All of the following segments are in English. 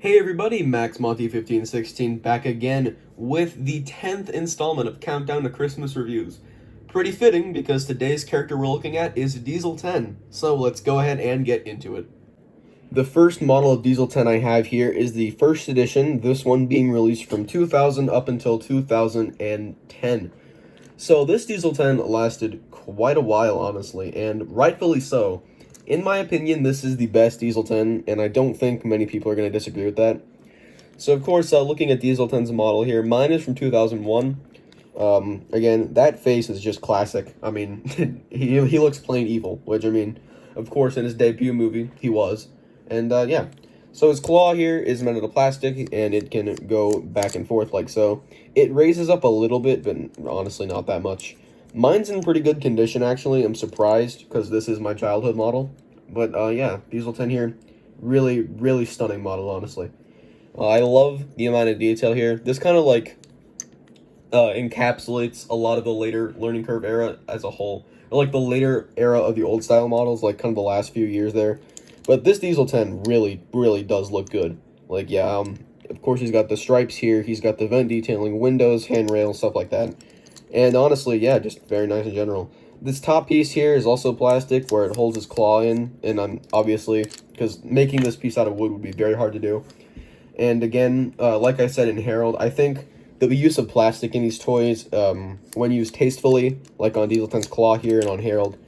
Hey everybody, MaxMonty1516 back again with the 10th installment of Countdown to Christmas Reviews. Pretty fitting because today's character we're looking at is Diesel 10, so let's go ahead and get into it. The first model of Diesel 10 I have here is the first edition, this one being released from 2000 up until 2010. So this Diesel 10 lasted quite a while, honestly, and rightfully so. In my opinion, this is the best Diesel 10, and I don't think many people are going to disagree with that. So, of course, looking at Diesel 10's model here, mine is from 2001. Again, that face is just classic. I mean, he looks plain evil, which, I mean, of course, in his debut movie, he was. And, yeah. So his claw here is made out of plastic, and it can go back and forth like so. It raises up a little bit, but honestly not that much. Mine's in pretty good condition, actually. I'm surprised, because this is my childhood model. But, yeah, Diesel 10 here, really, really stunning model, honestly. I love the amount of detail here. This kind of, like, encapsulates a lot of the later learning curve era as a whole. Or, like, the later era of the old style models, like, kind of the last few years there. But this Diesel 10 really, really does look good. Like, yeah, of course he's got the stripes here, he's got the vent detailing, windows, handrails, stuff like that. And honestly, yeah, just very nice in general. This top piece here is also plastic, where it holds his claw in, and I'm obviously, because making this piece out of wood would be very hard to do. And again, like I said in Harold, I think the use of plastic in these toys, when used tastefully, like on Diesel 10's claw here and on Harold,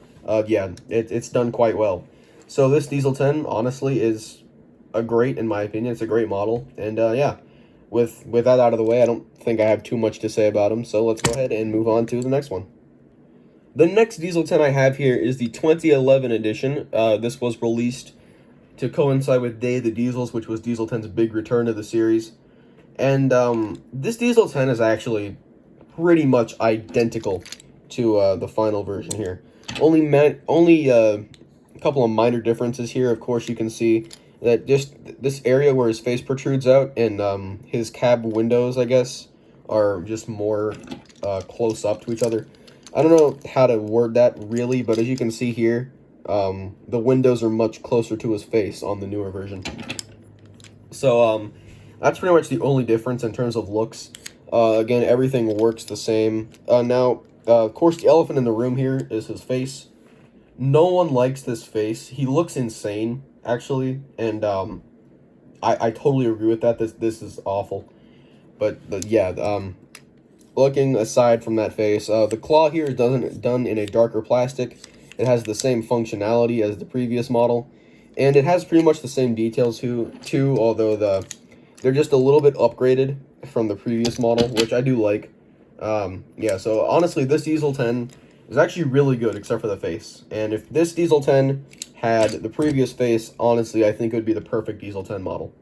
yeah, it's done quite well. So this Diesel 10, honestly, is in my opinion, it's a great model. And yeah, with that out of the way, I don't think I have too much to say about him. So let's go ahead and move on to the next one. The next Diesel 10 I have here is the 2011 edition. This was released to coincide with Day of the Diesels, which was Diesel 10's big return to the series. And this Diesel 10 is actually pretty much identical to the final version here. Only a couple of minor differences here. Of course, you can see that just this area where his face protrudes out and his cab windows, I guess, are just more close up to each other. I don't know how to word that really, but as you can see here, the windows are much closer to his face on the newer version. So that's pretty much the only difference in terms of looks. Again, everything works the same. Now, of course, the elephant in the room here is his face. No one likes this face. He looks insane, actually, and I totally agree with that. This is awful. But yeah, looking aside from that face, the claw here is done in a darker plastic. It has the same functionality as the previous model, and it has pretty much the same details too, although they're just a little bit upgraded from the previous model, which I do like. Yeah, so honestly, this Diesel 10 is actually really good, except for the face. And if this Diesel 10 had the previous face, honestly, I think it would be the perfect Diesel 10 model.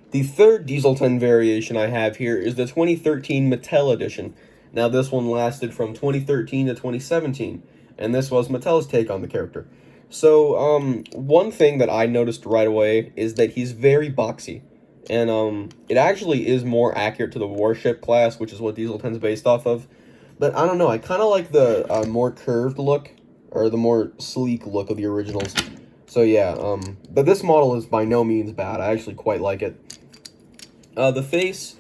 The third Diesel 10 variation I have here is the 2013 Mattel edition. Now, this one lasted from 2013 to 2017, and this was Mattel's take on the character. So, one thing that I noticed right away is that he's very boxy. And, it actually is more accurate to the warship class, which is what Diesel 10 is based off of. But I don't know, I kind of like the more curved look, or the more sleek look of the originals. So yeah, but this model is by no means bad. I actually quite like it. The face,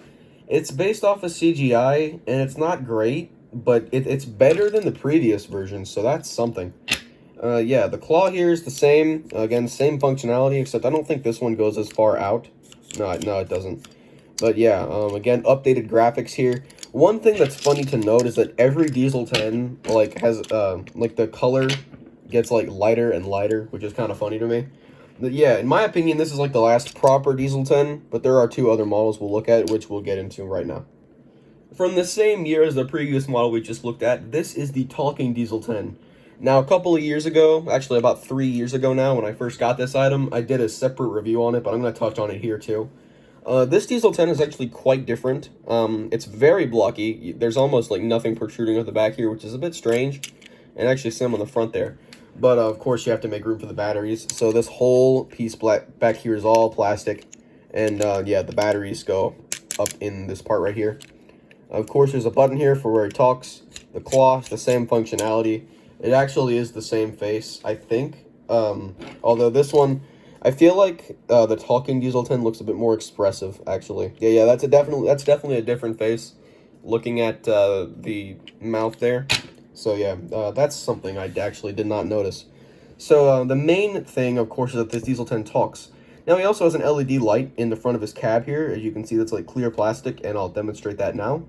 it's based off of CGI, and it's not great, but it's better than the previous version, so that's something. Yeah, the claw here is the same. Again, same functionality, except I don't think this one goes as far out. No, it doesn't. But yeah, again, updated graphics here. One thing that's funny to note is that every Diesel 10, like, has, like, the color gets, like, lighter and lighter, which is kind of funny to me. But yeah, in my opinion, this is, like, the last proper Diesel 10, but there are two other models we'll look at, which we'll get into right now. From the same year as the previous model we just looked at, this is the Talking Diesel 10. Now, a couple of years ago, actually about 3 years ago now, when I first got this item, I did a separate review on it, but I'm going to touch on it here too. This Diesel 10 is actually quite different. It's very blocky. There's almost like nothing protruding at the back here, which is a bit strange. And actually some on the front there. But of course you have to make room for the batteries. So this whole piece back here is all plastic. And yeah, the batteries go up in this part right here. Of course there's a button here for where he talks. The claw, the same functionality. It actually is the same face, I think. Although this one, I feel like the talking Diesel 10 looks a bit more expressive, actually. Yeah, that's definitely a different face. Looking at the mouth there. So yeah, that's something I actually did not notice. So the main thing, of course, is that this Diesel 10 talks. Now he also has an LED light in the front of his cab here. As you can see, that's like clear plastic, and I'll demonstrate that now.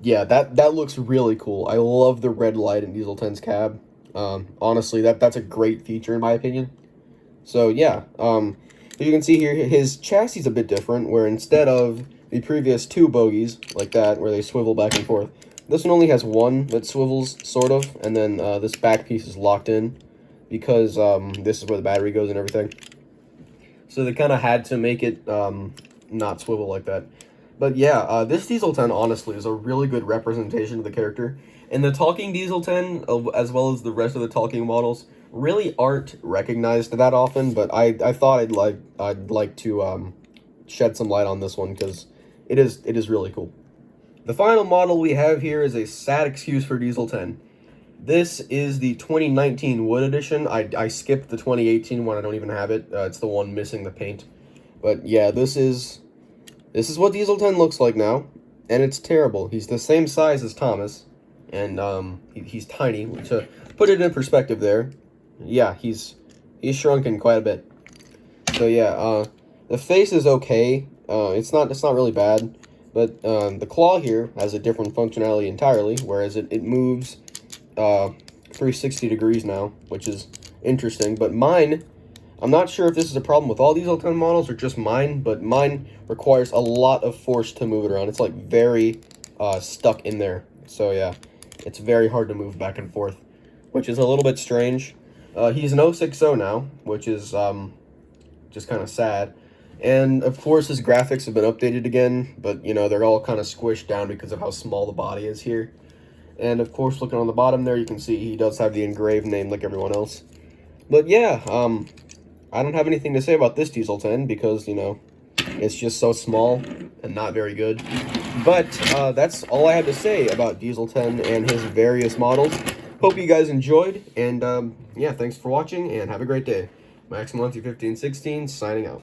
Yeah, that looks really cool. I love the red light in Diesel 10's cab. Honestly, that's a great feature in my opinion. So yeah, as you can see here, his chassis is a bit different, where instead of the previous two bogies, like that, where they swivel back and forth, this one only has one that swivels, sort of, and then this back piece is locked in, because this is where the battery goes and everything. So they kind of had to make it not swivel like that. But yeah, this Diesel 10, honestly, is a really good representation of the character. And the talking Diesel 10, as well as the rest of the talking models, really aren't recognized that often, but I thought I'd like to shed some light on this one, because it is really cool. The final model we have here is a sad excuse for Diesel 10. This is the 2019 Wood Edition. I skipped the 2018 one. I don't even have it. It's the one missing the paint. But yeah, this is what Diesel 10 looks like now, and it's terrible. He's the same size as Thomas, and he's tiny. To put it in perspective there, yeah, he's shrunken quite a bit. So yeah, the face is okay. It's not really bad, but the claw here has a different functionality entirely, whereas it moves 360 degrees now, which is interesting. But mine, I'm not sure if this is a problem with all Diesel 10 models or just mine, but mine requires a lot of force to move it around. It's like very stuck in there. So yeah, it's very hard to move back and forth, which is a little bit strange. He's an 060 now, which is just kind of sad. And of course his graphics have been updated again, but you know, they're all kind of squished down because of how small the body is here. And of course, looking on the bottom there, you can see he does have the engraved name like everyone else. But yeah, I don't have anything to say about this Diesel 10 because, you know, it's just so small and not very good. But that's all I have to say about Diesel 10 and his various models. Hope you guys enjoyed, and yeah, thanks for watching, and have a great day. Max Monty 1516 signing out.